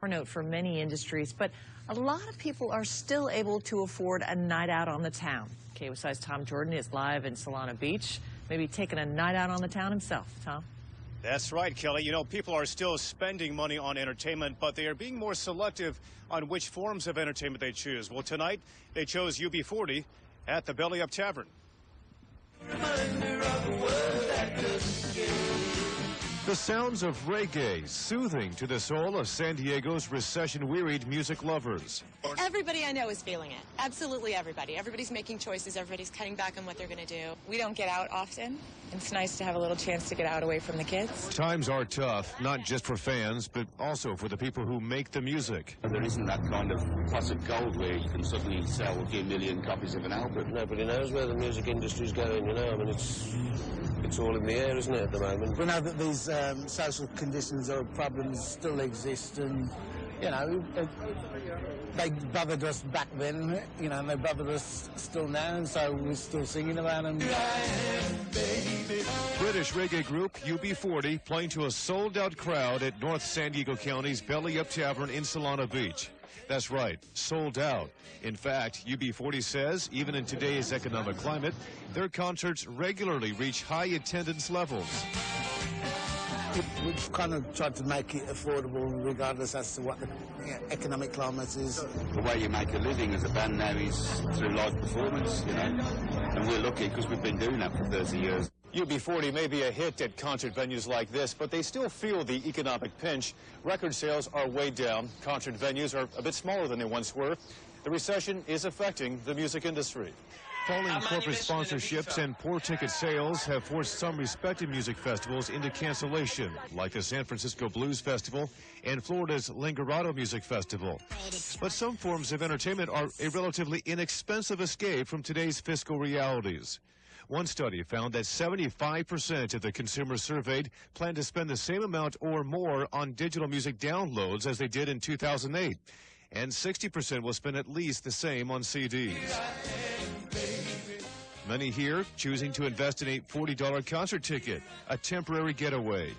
note for many industries, but a lot of people are still able to afford a night out on the town. KUSI's Tom Jordan is live in Solana Beach, maybe taking a night out on the town himself. Tom? That's right, Kelly. You know, people are still spending money on entertainment, but they are being more selective on which forms of entertainment they choose. Well, tonight they chose UB40 at the Belly Up Tavern. The sounds of reggae, soothing to the soul of San Diego's recession-wearied music lovers. Everybody I know is feeling it. Absolutely everybody. Everybody's making choices. Everybody's cutting back on what they're going to do. We don't get out often. It's nice to have a little chance to get out away from the kids. Times are tough, not just for fans, but also for the people who make the music. There isn't that kind of pot of gold where you can suddenly sell a few million copies of an album. Nobody knows where the music industry's going, you know. I mean, it's all in the air, isn't it, at the moment? We know that these social conditions or problems still exist, and, you know, they bothered us back then, you know, and they bothered us still now, and so we're still singing about them. British reggae group UB40 playing to a sold-out crowd at North San Diego County's Belly Up Tavern in Solana Beach. That's right, sold out. In fact, UB40 says even in today's economic climate, their concerts regularly reach high attendance levels. We've kind of tried to make it affordable regardless as to what the economic climate is. The way you make a living as a band now is through live performance, you know, and we're lucky because we've been doing that for 30 years. UB40 may be a hit at concert venues like this, but they still feel the economic pinch. Record sales are way down. Concert venues are a bit smaller than they once were. The recession is affecting the music industry. Falling corporate sponsorships and poor ticket sales have forced some respected music festivals into cancellation, like the San Francisco Blues Festival and Florida's Lingarado Music Festival. But some forms of entertainment are a relatively inexpensive escape from today's fiscal realities. One study found that 75% of the consumers surveyed plan to spend the same amount or more on digital music downloads as they did in 2008. And 60% will spend at least the same on CDs. Many here choosing to invest in a $40 concert ticket, a temporary getaway.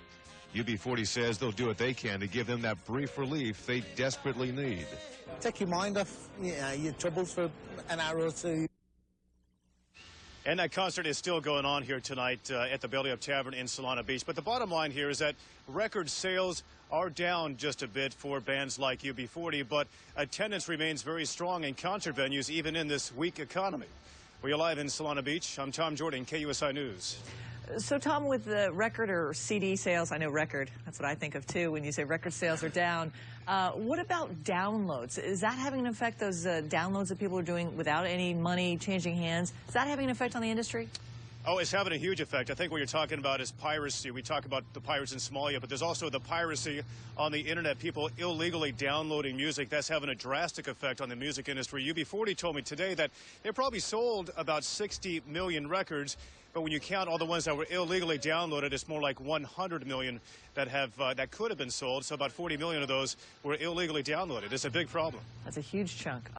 UB40 says they'll do what they can to give them that brief relief they desperately need. Take your mind off, you know, your troubles for an hour or two. And that concert is still going on here tonight at the Belly Up Tavern in Solana Beach. But the bottom line here is that record sales are down just a bit for bands like UB40, but attendance remains very strong in concert venues, even in this weak economy. We're live in Solana Beach. I'm Tom Jordan, KUSI News. So, Tom, with the record or CD sales, I know record, that's what I think of too when you say record sales are down. What about downloads? Is that having an effect, those downloads that people are doing without any money changing hands? Is that having an effect on the industry? Oh, it's having a huge effect. I think what you're talking about is piracy. We talk about the pirates in Somalia, but there's also the piracy on the internet, people illegally downloading music. That's having a drastic effect on the music industry. UB40 told me today that they probably sold about 60 million records, but when you count all the ones that were illegally downloaded, it's more like 100 million that could have been sold. So about 40 million of those were illegally downloaded. It's a big problem. That's a huge chunk.